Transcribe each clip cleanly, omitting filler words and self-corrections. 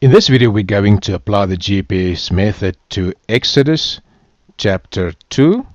In this video, we're going to apply the GPS method to Exodus chapter 2.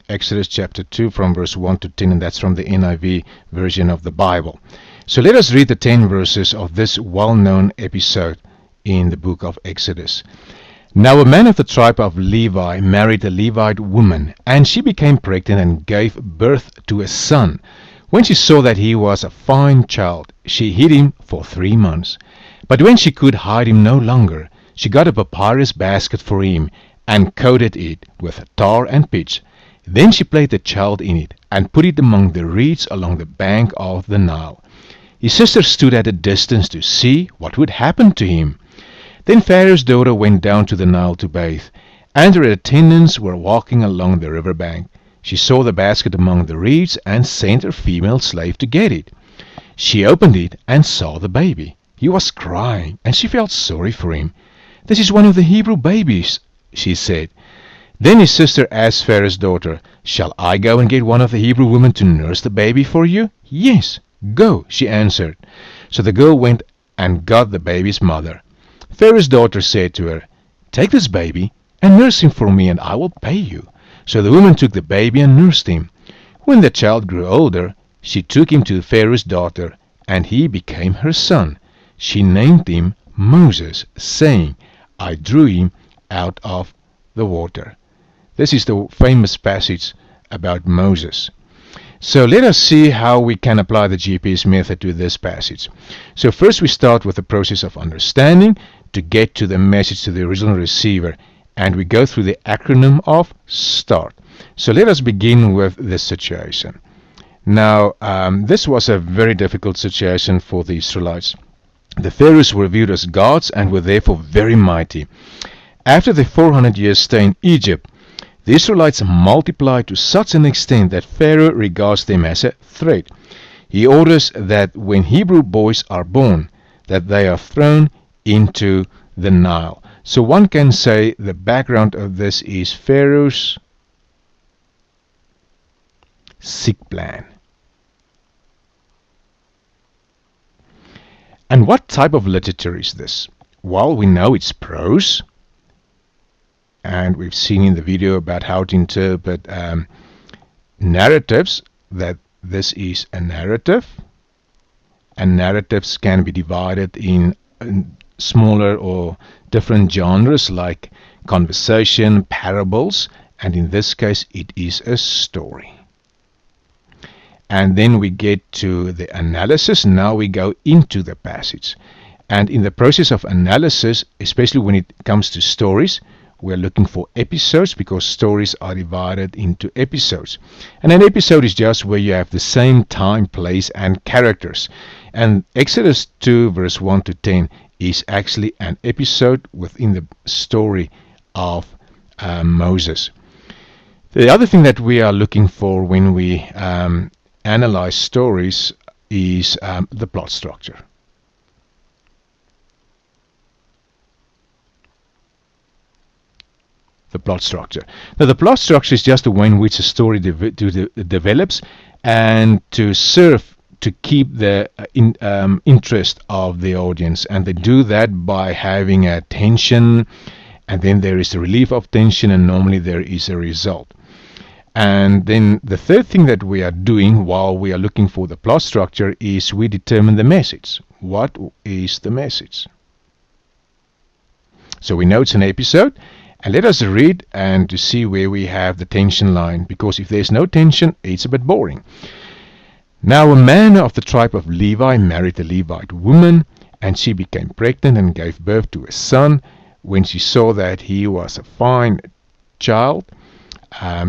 Exodus chapter 2 from verse 1 to 10, and that's from the NIV version of the Bible. So let us read the 10 verses of this well-known episode in the book of Exodus. Now a man of the tribe of Levi married a Levite woman, and she became pregnant and gave birth to a son. When she saw that he was a fine child, she hid him for 3 months. But when she could hide him no longer, she got a papyrus basket for him, and coated it with tar and pitch. Then she placed the child in it, and put it among the reeds along the bank of the Nile. His sister stood at a distance to see what would happen to him. Then Pharaoh's daughter went down to the Nile to bathe, and her attendants were walking along the river bank. She saw the basket among the reeds, and sent her female slave to get it. She opened it, and saw the baby. He was crying, and she felt sorry for him. "This is one of the Hebrew babies," she said. Then his sister asked Pharaoh's daughter, "Shall I go and get one of the Hebrew women to nurse the baby for you?" "Yes, go," she answered. So the girl went and got the baby's mother. Pharaoh's daughter said to her, "Take this baby and nurse him for me, and I will pay you." So the woman took the baby and nursed him. When the child grew older, she took him to Pharaoh's daughter, and he became her son. She named him Moses, saying, "I drew him out of the water." This is the famous passage about Moses. So let us see how we can apply the GPS method to this passage. So first we start with the process of understanding to get to the message to the original receiver, and we go through the acronym of START. So let us begin with this situation. Now, this was a very difficult situation for the Israelites. The pharaohs were viewed as gods and were therefore very mighty. After the 400 years stay in Egypt, the Israelites multiplied to such an extent that Pharaoh regards them as a threat. He orders that when Hebrew boys are born, that they are thrown into the Nile. So one can say the background of this is Pharaoh's sick plan. And what type of literature is this? Well, we know it's prose, and we've seen in the video about how to interpret narratives that this is a narrative, and narratives can be divided in smaller or different genres like conversation, parables, and in this case it is a story. And then we get to the analysis. Now we go into the passage, and in the process of analysis, especially when it comes to stories, we're looking for episodes, because stories are divided into episodes. And an episode is just where you have the same time, place, and characters. And Exodus 2 verse 1 to 10 is actually an episode within the story of Moses. The other thing that we are looking for when we analyze stories is the plot structure. The plot structure. Now, the plot structure is just the way in which a story develops, and to serve to keep the interest of the audience. And they do that by having a tension, and then there is a relief of tension, and normally there is a result. And then the third thing that we are doing while we are looking for the plot structure is we determine the message. What is the message? So we know it's an episode. And let us read and to see where we have the tension line, because if there's no tension, it's a bit boring. Now a man of the tribe of Levi married a Levite woman, and she became pregnant and gave birth to a son. When she saw that he was a fine child,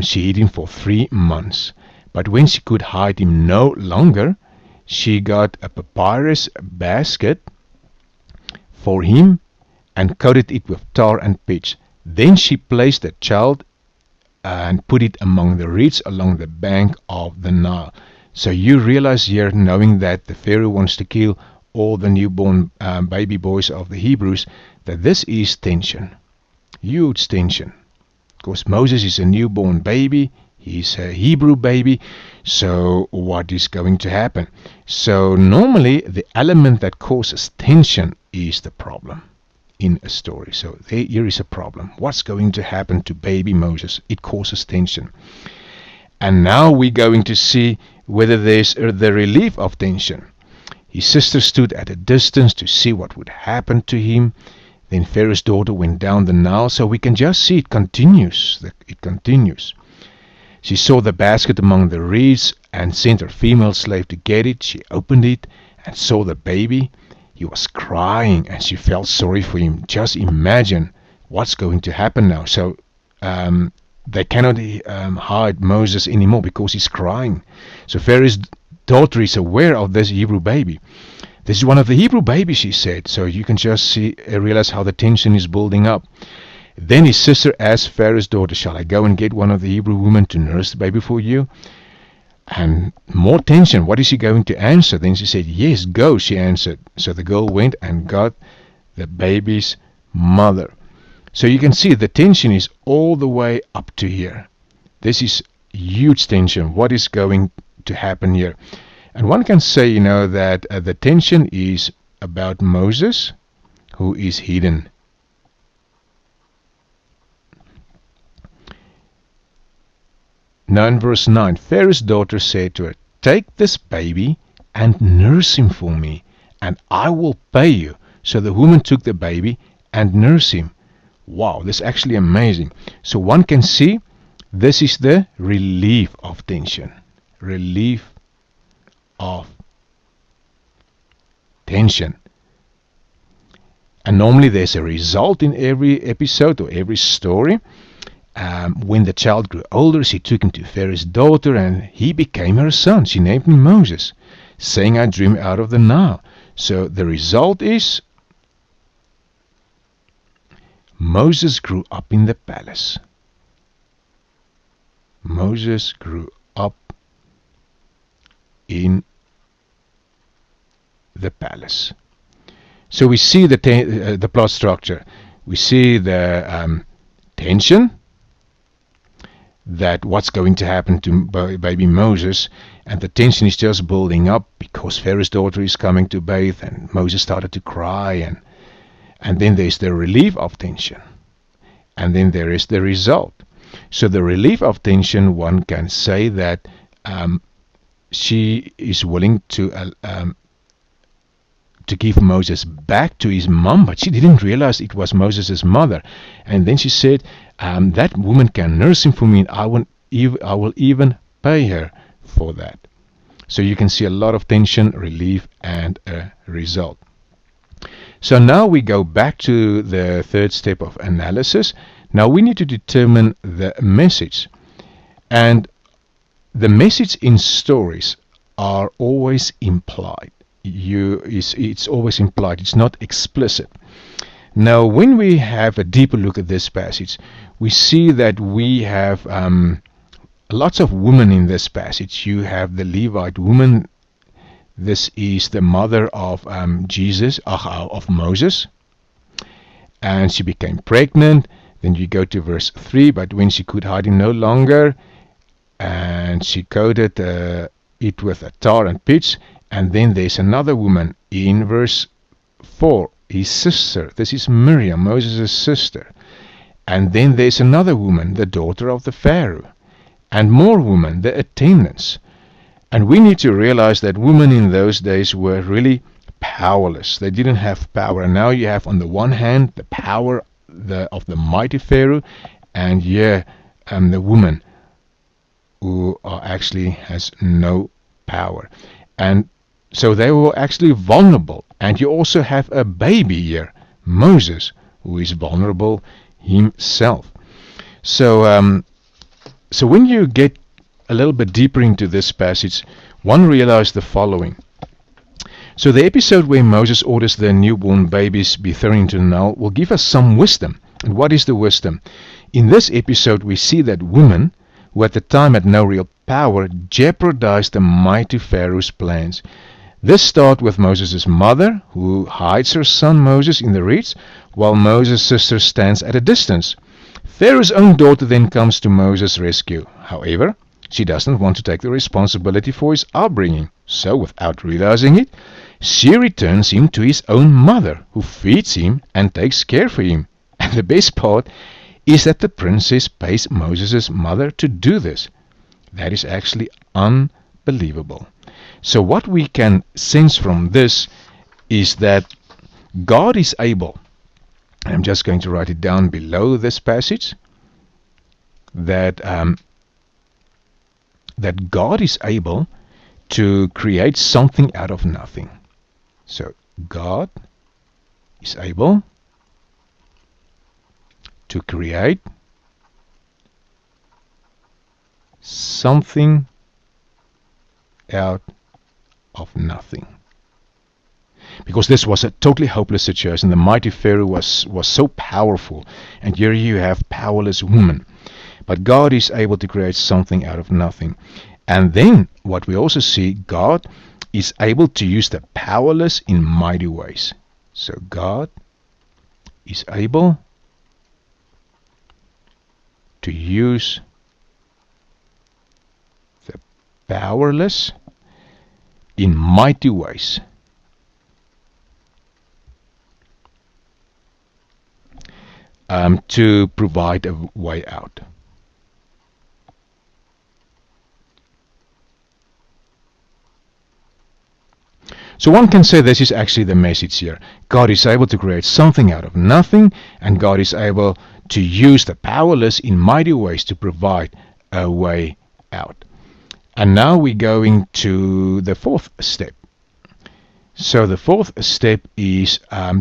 she hid him for 3 months. But when she could hide him no longer, she got a papyrus basket for him, and coated it with tar and pitch. Then she placed the child and put it among the reeds along the bank of the Nile. So you realize here, knowing that the Pharaoh wants to kill all the newborn baby boys of the Hebrews, that this is tension. Huge tension. Because Moses is a newborn baby. He's a Hebrew baby. So what is going to happen? So normally the element that causes tension is the problem in a story. So here is a problem. What's going to happen to baby Moses? It causes tension. And now we're going to see whether there's the relief of tension. His sister stood at a distance to see what would happen to him. Then Pharaoh's daughter went down the Nile. So we can just see it continues. It continues. She saw the basket among the reeds and sent her female slave to get it. She opened it and saw the baby. He was crying and she felt sorry for him. Just imagine what's going to happen now. So they cannot hide Moses anymore because he's crying. So Pharaoh's daughter is aware of this Hebrew baby. This is one of the Hebrew babies, she said. So you can just realize how the tension is building up. Then his sister asked Pharaoh's daughter, shall I go and get one of the Hebrew women to nurse the baby for you? And more tension. What is she going to answer? Then she said, yes, go, she answered. So the girl went and got the baby's mother. So you can see the tension is all the way up to here. This is huge tension. What is going to happen here? And one can say, that the tension is about Moses, who is hidden. Now in verse 9, Pharaoh's daughter said to her, take this baby and nurse him for me, and I will pay you. So the woman took the baby and nursed him. Wow, this is actually amazing. So one can see this is the relief of tension. Relief of tension. And normally there's a result in every episode or every story. When the child grew older, she took him to Pharaoh's daughter, and he became her son. She named him Moses, saying, I drew him out of the Nile. So the result is Moses grew up in the palace. Moses grew up in the palace. So we see the plot structure. We see the tension, that what's going to happen to baby Moses, and the tension is just building up because Pharaoh's daughter is coming to bathe, and Moses started to cry, and then there's the relief of tension, and then there is the result. So the relief of tension, one can say that she is willing to give Moses back to his mom, but she didn't realize it was Moses' mother. And then she said, that woman can nurse him for me, and I will even pay her for that. So you can see a lot of tension, relief, and a result. So now we go back to the third step of analysis. Now we need to determine the message. And the message in stories are always implied. It's always implied. It's not explicit. Now, when we have a deeper look at this passage, we see that we have lots of women in this passage. You have the Levite woman. This is the mother of of Moses, and she became pregnant. Then you go to verse 3. But when she could hide him no longer, and she coated it with a tar and pitch. And then there's another woman in verse 4, his sister. This is Miriam, Moses' sister. And then there's another woman, the daughter of the Pharaoh. And more women, the attendants. And we need to realize that women in those days were really powerless. They didn't have power. And now you have on the one hand the power of the mighty Pharaoh, and the woman who actually has no power. And so they were actually vulnerable. And you also have a baby here, Moses, who is vulnerable himself. So so when you get a little bit deeper into this passage, one realizes the following. So the episode where Moses orders the newborn babies be thrown into the Nile will give us some wisdom. And what is the wisdom? In this episode we see that women, who at the time had no real power, jeopardized the mighty Pharaoh's plans. This starts with Moses' mother, who hides her son Moses in the reeds, while Moses' sister stands at a distance. Pharaoh's own daughter then comes to Moses' rescue. However, she doesn't want to take the responsibility for his upbringing. So, without realizing it, she returns him to his own mother, who feeds him and takes care for him. And the best part is that the princess pays Moses' mother to do this. That is actually unbelievable. So what we can sense from this is that God is able, and I'm just going to write it down below this passage, that that God is able to create something out of nothing. So God is able to create something out of nothing. Because this was a totally hopeless situation. The mighty Pharaoh was so powerful, and here you have powerless women. But God is able to create something out of nothing. And then what we also see, God is able to use the powerless in mighty ways. So God is able to use the powerless in mighty ways. To provide a way out. So one can say this is actually the message here. God is able to create something out of nothing, and God is able to use the powerless in mighty ways to provide a way out. And now we're going to the fourth step. So the fourth step is,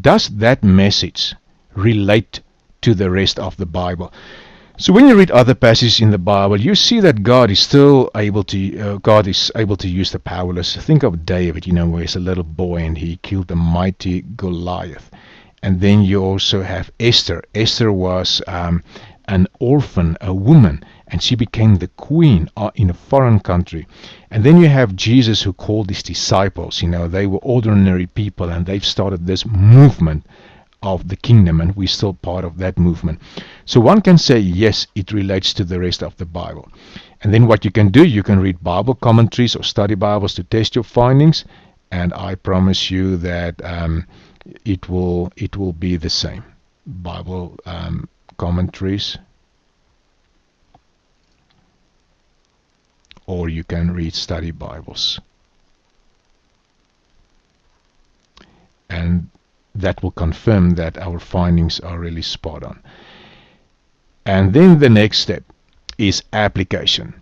does that message relate to the rest of the Bible? So when you read other passages in the Bible, you see that God is still able to use the powerless. Think of David, where he's a little boy and he killed the mighty Goliath. And then you also have Esther. Esther was an orphan, a woman, and she became the queen in a foreign country. And then you have Jesus, who called his disciples. They were ordinary people, and they've started this movement of the kingdom, and we're still part of that movement. So one can say, yes, it relates to the rest of the Bible. And then what you can do, you can read Bible commentaries or study Bibles to test your findings, and I promise you that it will be the same. Bible commentaries, or you can read study Bibles, and that will confirm that our findings are really spot on. And then the next step is application.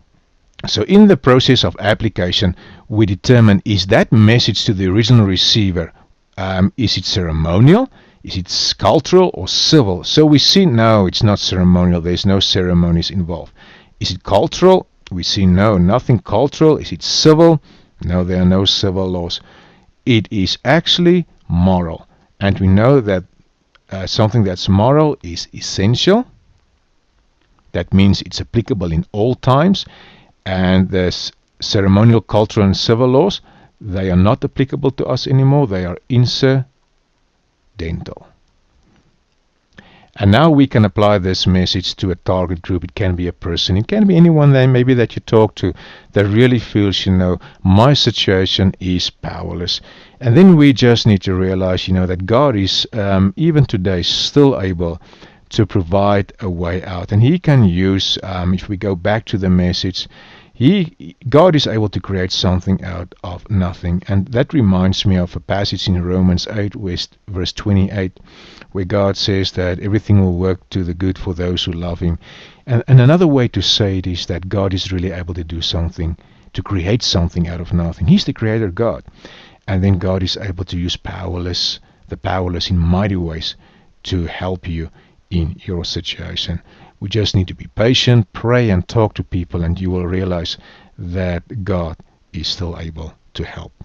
So in the process of application, we determine, is that message to the original receiver, is it ceremonial, is it cultural, or civil? So we see, no, it's not ceremonial. There's no ceremonies involved. Is it cultural? We see, no, nothing cultural. Is it civil? No, there are no civil laws. It is actually moral. And we know that something that's moral is essential. That means it's applicable in all times. And the ceremonial, cultural, and civil laws, they are not applicable to us anymore. They are incidental. And now we can apply this message to a target group. It can be a person. It can be anyone then maybe that you talk to that really feels, my situation is powerless. And then we just need to realize, that God is, even today, still able to provide a way out. And He can use, if we go back to the message, God is able to create something out of nothing. And that reminds me of a passage in Romans 8, verse 28, where God says that everything will work to the good for those who love Him. And another way to say it is that God is really able to do something, to create something out of nothing. He's the creator God. And then God is able to use the powerless in mighty ways to help you in your situation. We just need to be patient, pray, and talk to people, and you will realize that God is still able to help.